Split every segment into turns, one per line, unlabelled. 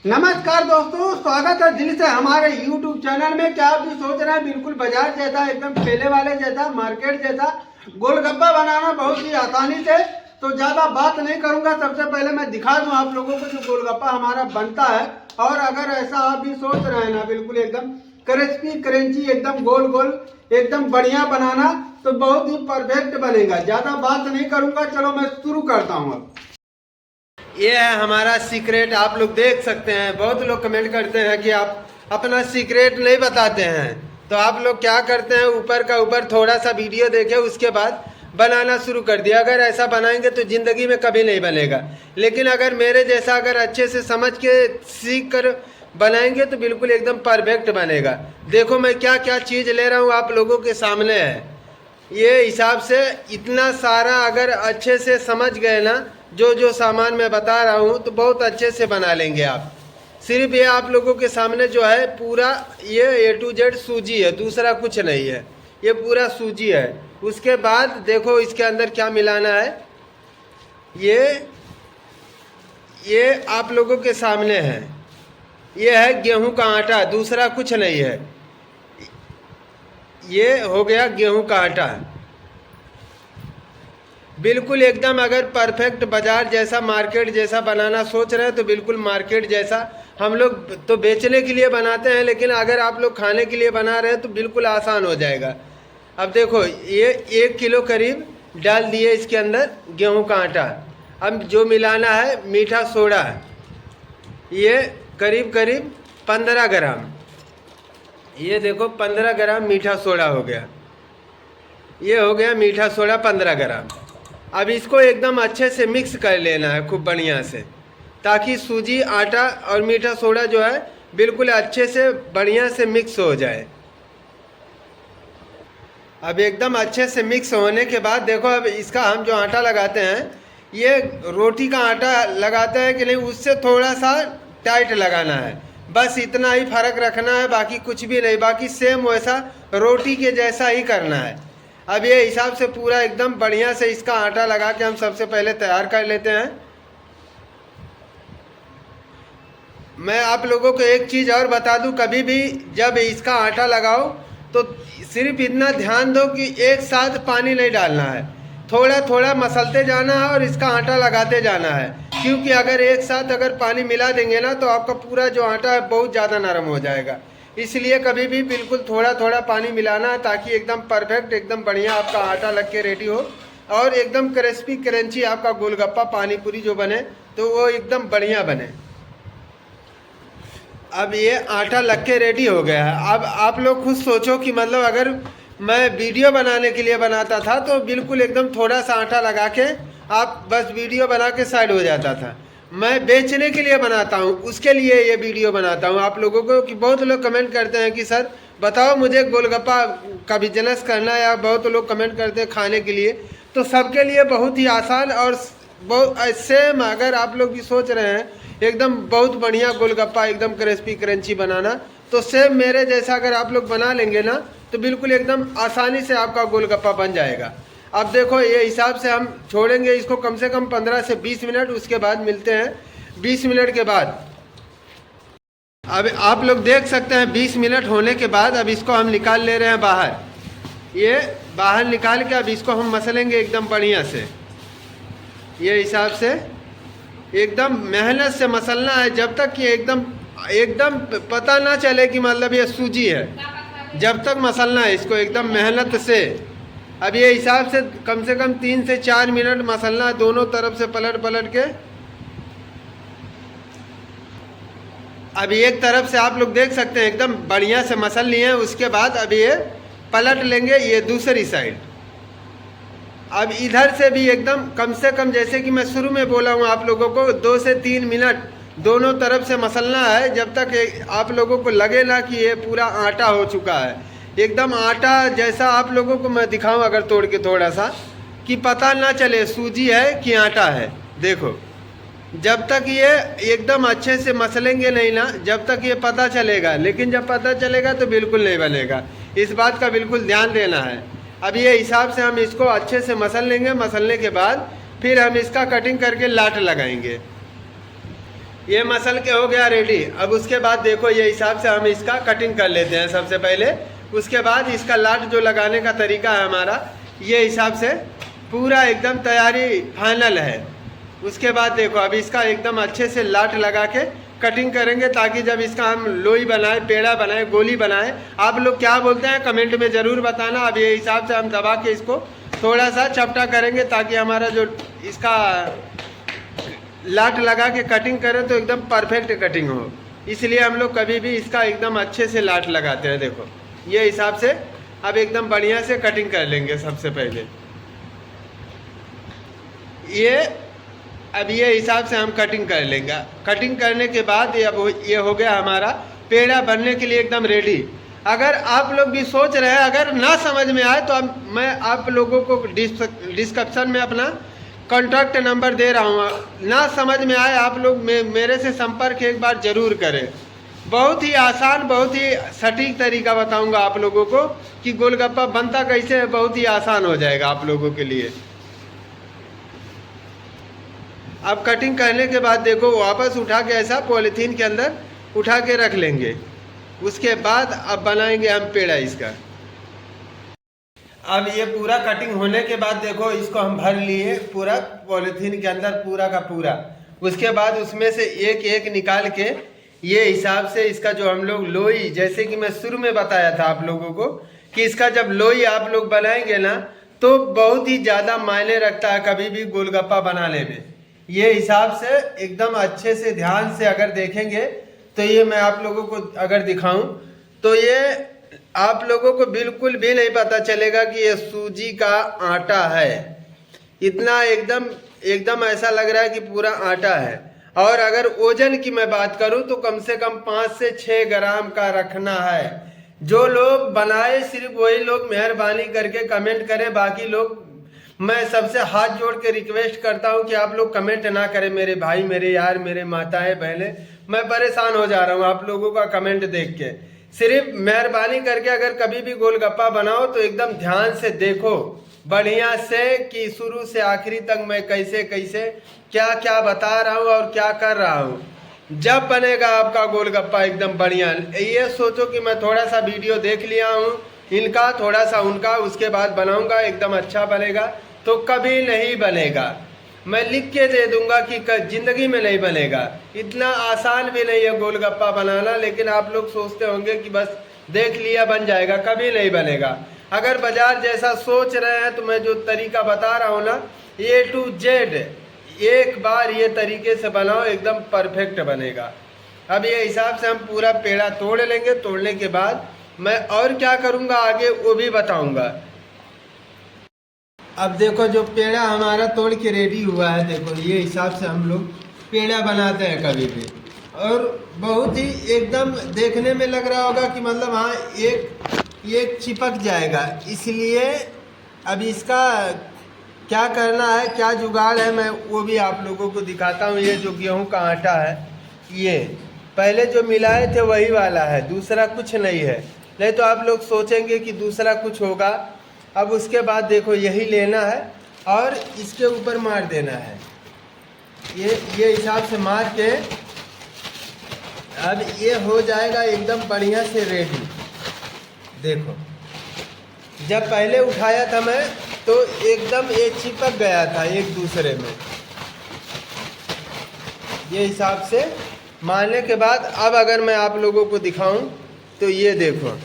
नमस्कार दोस्तों, स्वागत है दिल से हमारे YouTube चैनल में। क्या आप भी सोच रहे हैं बिल्कुल बाजार जैसा, एकदम ठेले वाले जैसा, मार्केट जैसा गोलगप्पा बनाना बहुत ही आसानी से। तो ज़्यादा बात नहीं करूंगा, सबसे पहले मैं दिखा दूं आप लोगों को जो गोलगप्पा हमारा बनता है। और अगर ऐसा आप भी सोच रहे हैं ना बिल्कुल एकदम क्रिस्पी क्रंची, एकदम गोल गोल, एकदम बढ़िया बनाना, तो बहुत ही परफेक्ट बनेगा। ज़्यादा बात नहीं करूँगा, चलो मैं शुरू करता हूँ। अब ये है हमारा सीक्रेट, आप लोग देख सकते हैं। बहुत लोग कमेंट करते हैं कि आप अपना सीक्रेट नहीं बताते हैं, तो आप लोग क्या करते हैं, ऊपर का ऊपर थोड़ा सा वीडियो देखे उसके बाद बनाना शुरू कर दिया। अगर ऐसा बनाएंगे तो ज़िंदगी में कभी नहीं बनेगा। लेकिन अगर मेरे जैसा अगर अच्छे से समझ के सीख कर बनाएंगे तो बिल्कुल एकदम परफेक्ट बनेगा। देखो मैं क्या क्या चीज़ ले रहा हूँ, आप लोगों के सामने है। ये हिसाब से इतना सारा अगर अच्छे से समझ गए ना, जो सामान मैं बता रहा हूँ, तो बहुत अच्छे से बना लेंगे आप। सिर्फ ये आप लोगों के सामने जो है पूरा ये A to Z सूजी है, दूसरा कुछ नहीं है। ये पूरा सूजी है। उसके बाद देखो इसके अंदर क्या मिलाना है। ये आप लोगों के सामने है। ये है गेहूं का आटा, दूसरा कुछ नहीं है। ये हो गया गेहूं का आटा। बिल्कुल एकदम अगर परफेक्ट बाजार जैसा, मार्केट जैसा बनाना सोच रहे हैं तो बिल्कुल मार्केट जैसा। हम लोग तो बेचने के लिए बनाते हैं, लेकिन अगर आप लोग खाने के लिए बना रहे हैं तो बिल्कुल आसान हो जाएगा। अब देखो ये 1 किलो करीब डाल दिए इसके अंदर गेहूं का आटा। अब जो मिलाना है मीठा सोडा, ये करीब करीब 15 ग्राम। ये देखो 15 ग्राम मीठा सोडा हो गया। ये हो गया मीठा सोडा 15 ग्राम। अब इसको एकदम अच्छे से मिक्स कर लेना है खूब बढ़िया से, ताकि सूजी, आटा और मीठा सोडा जो है बिल्कुल अच्छे से बढ़िया से मिक्स हो जाए। अब एकदम अच्छे से मिक्स होने के बाद देखो, अब इसका हम जो आटा लगाते हैं, ये रोटी का आटा लगाते हैं कि नहीं, उससे थोड़ा सा टाइट लगाना है। बस इतना ही फर्क रखना है, बाकी कुछ भी नहीं। बाकी सेम वैसा रोटी के जैसा ही करना है। अब ये हिसाब से पूरा एकदम बढ़िया से इसका आटा लगा के हम सबसे पहले तैयार कर लेते हैं। मैं आप लोगों को एक चीज़ और बता दूं, कभी भी जब इसका आटा लगाओ तो सिर्फ इतना ध्यान दो कि एक साथ पानी नहीं डालना है। थोड़ा थोड़ा मसलते जाना है और इसका आटा लगाते जाना है। क्योंकि अगर एक साथ अगर पानी मिला देंगे ना, तो आपका पूरा जो आटा है बहुत ज़्यादा नरम हो जाएगा। इसलिए कभी भी बिल्कुल थोड़ा थोड़ा पानी मिलाना है, ताकि एकदम परफेक्ट, एकदम बढ़िया आपका आटा लग के रेडी हो और एकदम क्रिस्पी क्रंची आपका गोलगप्पा, पानी पूरी जो बने तो वो एकदम बढ़िया बने। अब ये आटा लग के रेडी हो गया है। अब आप लोग खुद सोचो कि मतलब अगर मैं वीडियो बनाने के लिए बनाता था तो बिल्कुल एकदम थोड़ा सा आटा लगा के आप बस वीडियो बना के साइड हो जाता था। मैं बेचने के लिए बनाता हूँ, उसके लिए ये वीडियो बनाता हूँ आप लोगों को। कि बहुत लोग कमेंट करते हैं कि सर बताओ मुझे गोलगप्पा का बिजनेस करना है, या बहुत लोग कमेंट करते हैं खाने के लिए। तो सबके लिए बहुत ही आसान और बहुत सेम, अगर आप लोग भी सोच रहे हैं एकदम बहुत बढ़िया गोलगप्पा एकदम क्रिस्पी क्रंची बनाना, तो सेम मेरे जैसा अगर आप लोग बना लेंगे ना, तो बिल्कुल एकदम आसानी से आपका गोलगप्पा बन जाएगा। अब देखो ये हिसाब से हम छोड़ेंगे इसको कम से कम 15 से 20 मिनट। उसके बाद मिलते हैं 20 मिनट के बाद। अब आप लोग देख सकते हैं 20 मिनट होने के बाद अब इसको हम निकाल ले रहे हैं बाहर। ये बाहर निकाल के अब इसको हम मसलेंगे एकदम बढ़िया से। ये हिसाब से एकदम मेहनत से मसलना है, जब तक कि एकदम पता ना चले कि मतलब ये सूजी है, जब तक मसलना है इसको एकदम मेहनत से। अब ये हिसाब से कम 3 से 4 मिनट मसलना है, दोनों तरफ से पलट पलट के। अब एक तरफ से आप लोग देख सकते हैं एकदम बढ़िया से मसल लिए हैं। उसके बाद अब ये पलट लेंगे ये दूसरी साइड। अब इधर से भी एकदम कम से कम, जैसे कि मैं शुरू में बोला हूँ आप लोगों को, 2 से 3 मिनट दोनों तरफ से मसलना है, जब तक आप लोगों को लगे ना कि ये पूरा आटा हो चुका है। एकदम आटा जैसा आप लोगों को मैं दिखाऊं अगर तोड़ के थोड़ा सा, कि पता ना चले सूजी है कि आटा है। देखो जब तक ये एकदम अच्छे से मसलेंगे नहीं ना, जब तक ये पता चलेगा। लेकिन जब पता चलेगा तो बिल्कुल नहीं बनेगा, इस बात का बिल्कुल ध्यान देना है। अब ये हिसाब से हम इसको अच्छे से मसल लेंगे। मसलने के बाद फिर हम इसका कटिंग करके लाट लगाएंगे। ये मसल के हो गया रेडी। अब उसके बाद देखो ये हिसाब से हम इसका कटिंग कर लेते हैं सबसे पहले। उसके बाद इसका लाट जो लगाने का तरीका है हमारा, ये हिसाब से पूरा एकदम तैयारी फाइनल है। उसके बाद देखो अब इसका एकदम अच्छे से लाट लगा के कटिंग करेंगे, ताकि जब इसका हम लोई बनाए, पेड़ा बनाए, गोली बनाए, आप लोग क्या बोलते हैं कमेंट में ज़रूर बताना। अब ये हिसाब से हम दबा के इसको थोड़ा सा चपटा करेंगे, ताकि हमारा जो इसका लाट लगा के कटिंग करें तो एकदम परफेक्ट कटिंग हो। इसलिए हम लोग कभी भी इसका एकदम अच्छे से लाट लगाते हैं। देखो ये हिसाब से अब एकदम बढ़िया से कटिंग कर लेंगे सबसे पहले। अब ये हिसाब से हम कटिंग कर लेंगे। कटिंग करने के बाद ये हो गया हमारा पेड़ा बनने के लिए एकदम रेडी। अगर आप लोग भी सोच रहे हैं, अगर ना समझ में आए तो अब मैं आप लोगों को डिस्क्रिप्शन में अपना कॉन्टैक्ट नंबर दे रहा हूँ। ना समझ में आए आप लोग मेरे से संपर्क एक बार ज़रूर करें। बहुत ही आसान, बहुत ही सटीक तरीका बताऊंगा आप लोगों को कि गोलगप्पा बनता कैसे है। बहुत ही आसान हो जाएगा आप लोगों के लिए। अब कटिंग करने के बाद देखो वापस उठा के ऐसा पॉलीथीन के अंदर उठा के रख लेंगे। उसके बाद अब बनाएंगे हम पेड़ा इसका। अब ये पूरा कटिंग होने के बाद देखो इसको हम भर लिए पूरा पॉलीथीन के अंदर, पूरा का पूरा। उसके बाद उसमें से एक एक निकाल के ये हिसाब से इसका जो हम लोग लोई, जैसे कि मैं शुरू में बताया था आप लोगों को कि इसका जब लोई आप लोग बनाएंगे ना तो बहुत ही ज़्यादा मायने रखता है कभी भी गोलगप्पा बनाने में। ये हिसाब से एकदम अच्छे से ध्यान से अगर देखेंगे तो ये मैं आप लोगों को अगर दिखाऊं तो ये आप लोगों को बिल्कुल भी नहीं पता चलेगा कि ये सूजी का आटा है। इतना एकदम ऐसा लग रहा है कि पूरा आटा है। और अगर वजन की मैं बात करूं तो कम से कम 5 से 6 ग्राम का रखना है। जो लोग बनाए सिर्फ वही लोग मेहरबानी करके कमेंट करें। बाकी लोग मैं सबसे हाथ जोड़ के रिक्वेस्ट करता हूं कि आप लोग कमेंट ना करें। मेरे भाई, मेरे यार, मेरे माताएं, बहनें, मैं परेशान हो जा रहा हूं आप लोगों का कमेंट देख के। सिर्फ मेहरबानी करके अगर कभी भी गोलगप्पा बनाओ तो एकदम ध्यान से देखो बढ़िया से कि शुरू से आखिरी तक मैं कैसे कैसे क्या क्या बता रहा हूँ और क्या कर रहा हूँ। जब बनेगा आपका गोलगप्पा एकदम बढ़िया, ये सोचो कि मैं थोड़ा सा वीडियो देख लिया हूँ इनका, थोड़ा सा उनका, उसके बाद बनाऊंगा एकदम अच्छा बनेगा, तो कभी नहीं बनेगा। मैं लिख के दे दूंगा कि जिंदगी में नहीं बनेगा। इतना आसान भी नहीं है गोलगप्पा बनाना, लेकिन आप लोग सोचते होंगे कि बस देख लिया बन जाएगा, कभी नहीं बनेगा। अगर बाजार जैसा सोच रहे हैं तो मैं जो तरीका बता रहा हूँ ना, A to Z एक बार ये तरीके से बनाओ एकदम परफेक्ट बनेगा। अब ये हिसाब से हम पूरा पेड़ा तोड़ लेंगे। तोड़ने के बाद मैं और क्या करूँगा आगे वो भी बताऊँगा। अब देखो जो पेड़ा हमारा तोड़ के रेडी हुआ है, देखो ये हिसाब से हम लोग पेड़ा बनाते हैं कभी भी। और बहुत ही एकदम देखने में लग रहा होगा कि मतलब हाँ एक चिपक जाएगा। इसलिए अब इसका क्या करना है, क्या जुगाड़ है, मैं वो भी आप लोगों को दिखाता हूँ। ये जो गेहूं का आटा है, ये पहले जो मिलाए थे वही वाला है, दूसरा कुछ नहीं है। नहीं तो आप लोग सोचेंगे कि दूसरा कुछ होगा। अब उसके बाद देखो यही लेना है और इसके ऊपर मार देना है। ये हिसाब से मार के अब ये हो जाएगा एकदम बढ़िया से रेडी। देखो जब पहले उठाया था मैं तो एकदम ये चिपक गया था एक दूसरे में। ये हिसाब से मारने के बाद अब अगर मैं आप लोगों को दिखाऊं तो ये देखो,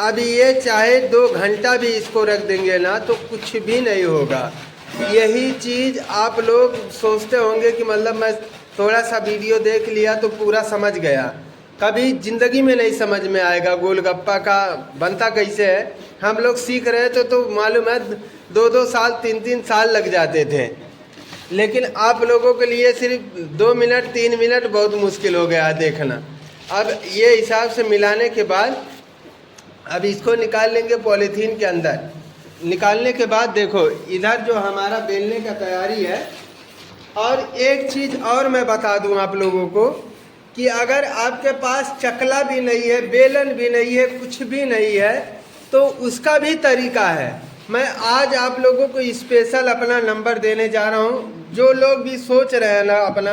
अब ये चाहे 2 घंटा भी इसको रख देंगे ना तो कुछ भी नहीं होगा। यही चीज़ आप लोग सोचते होंगे कि मतलब मैं थोड़ा सा वीडियो देख लिया तो पूरा समझ गया। कभी ज़िंदगी में नहीं समझ में आएगा गोलगप्पा का बनता कैसे है। हम लोग सीख रहे थे तो मालूम है 2-2 साल 3-3 साल लग जाते थे, लेकिन आप लोगों के लिए सिर्फ 2 मिनट 3 मिनट बहुत मुश्किल हो गया देखना। अब ये हिसाब से मिलाने के बाद अब इसको निकाल लेंगे पॉलीथीन के अंदर। निकालने के बाद देखो इधर जो हमारा बेलने का तैयारी है। और एक चीज़ और मैं बता दूं आप लोगों को कि अगर आपके पास चकला भी नहीं है, बेलन भी नहीं है, कुछ भी नहीं है तो उसका भी तरीका है। मैं आज आप लोगों को स्पेशल अपना नंबर देने जा रहा हूं। जो लोग भी सोच रहे हैं ना अपना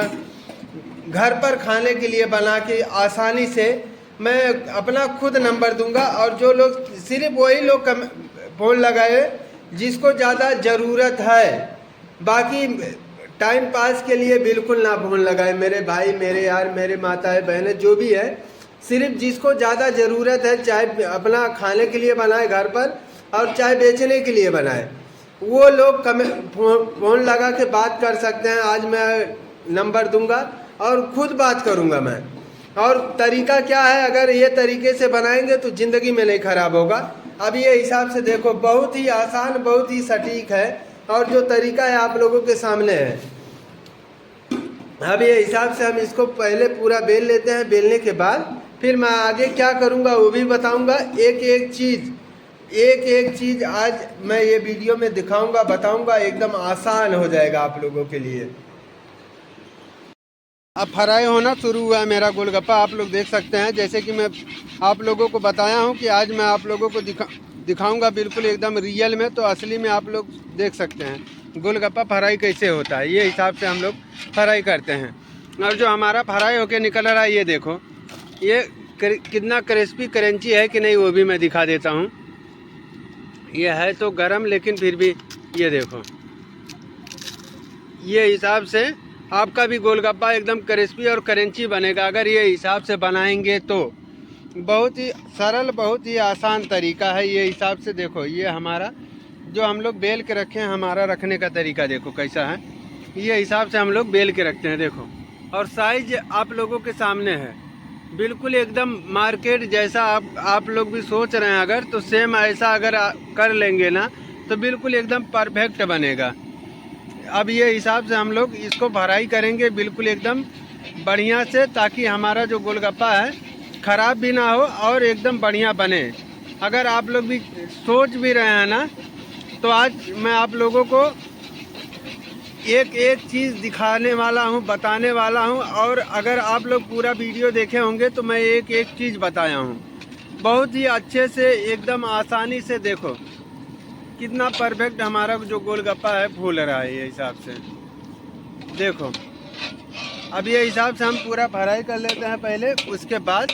घर पर खाने के लिए बना के आसानी से मैं अपना खुद नंबर दूंगा। और जो लोग, सिर्फ वही लोग फ़ोन लगाए जिसको ज़्यादा ज़रूरत है, बाकी टाइम पास के लिए बिल्कुल ना फ़ोन लगाए। मेरे भाई, मेरे यार, मेरे माताएं बहनें जो भी है, सिर्फ जिसको ज़्यादा ज़रूरत है, चाहे अपना खाने के लिए बनाए घर पर और चाहे बेचने के लिए बनाए, वो लोग फ़ोन लगा के बात कर सकते हैं। आज मैं नंबर दूंगा और खुद बात करूंगा मैं। और तरीका क्या है, अगर ये तरीके से बनाएंगे तो ज़िंदगी में नहीं ख़राब होगा। अब ये हिसाब से देखो, बहुत ही आसान, बहुत ही सटीक है और जो तरीका है आप लोगों के सामने है। अब ये हिसाब से हम इसको पहले पूरा बेल लेते हैं। बेलने के बाद फिर मैं आगे क्या करूँगा वो भी बताऊँगा। एक एक चीज़ आज मैं ये वीडियो में दिखाऊँगा, बताऊँगा, एकदम आसान हो जाएगा आप लोगों के लिए। अब फ्राई होना शुरू हुआ है मेरा गोलगप्पा, आप लोग देख सकते हैं। जैसे कि मैं आप लोगों को बताया हूँ कि आज मैं आप लोगों को दिखाऊंगा बिल्कुल एकदम रियल में, तो असली में आप लोग देख सकते हैं गोलगप्पा फ्राई कैसे होता है। ये हिसाब से हम लोग फ्राई करते हैं। और जो हमारा फ्राई होके निकल रहा है, ये देखो, ये कितना क्रिस्पी क्रंची है कि नहीं वो भी मैं दिखा देता हूँ। ये है तो गरम, लेकिन फिर भी ये देखो, ये हिसाब से आपका भी गोलगप्पा एकदम क्रिस्पी और क्रंची बनेगा अगर ये हिसाब से बनाएंगे तो। बहुत ही सरल, बहुत ही आसान तरीका है। ये हिसाब से देखो, ये हमारा जो हम लोग बेल के रखे हैं, हमारा रखने का तरीका देखो कैसा है। ये हिसाब से हम लोग बेल के रखते हैं, देखो। और साइज आप लोगों के सामने है, बिल्कुल एकदम मार्केट जैसा आप लोग भी सोच रहे हैं अगर, तो सेम ऐसा अगर कर लेंगे ना तो बिल्कुल एकदम परफेक्ट बनेगा। अब ये हिसाब से हम लोग इसको फ्राई करेंगे बिल्कुल एकदम बढ़िया से, ताकि हमारा जो गोलगप्पा है ख़राब भी ना हो और एकदम बढ़िया बने। अगर आप लोग भी सोच भी रहे हैं ना, तो आज मैं आप लोगों को एक एक चीज़ दिखाने वाला हूँ, बताने वाला हूँ। और अगर आप लोग पूरा वीडियो देखे होंगे तो मैं एक एक चीज़ बताया हूँ बहुत ही अच्छे से, एकदम आसानी से। देखो कितना परफेक्ट हमारा जो गोलगप्पा है फूल रहा है। ये हिसाब से देखो, अब ये हिसाब से हम पूरा फ्राई कर लेते हैं पहले, उसके बाद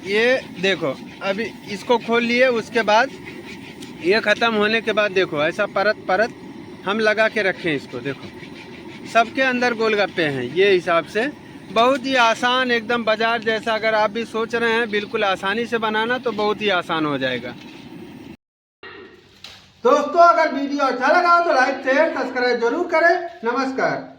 ये देखो, अभी इसको खोल लिए। उसके बाद ये ख़त्म होने के बाद देखो, ऐसा परत परत हम लगा के रखें इसको। देखो सबके अंदर गोलगप्पे हैं। ये हिसाब से बहुत ही आसान, एकदम बाज़ार जैसा। अगर आप भी सोच रहे हैं बिल्कुल आसानी से बनाना, तो बहुत ही आसान हो जाएगा। दोस्तों अगर वीडियो अच्छा लगा हो तो लाइक शेयर सब्सक्राइब जरूर करें। नमस्कार।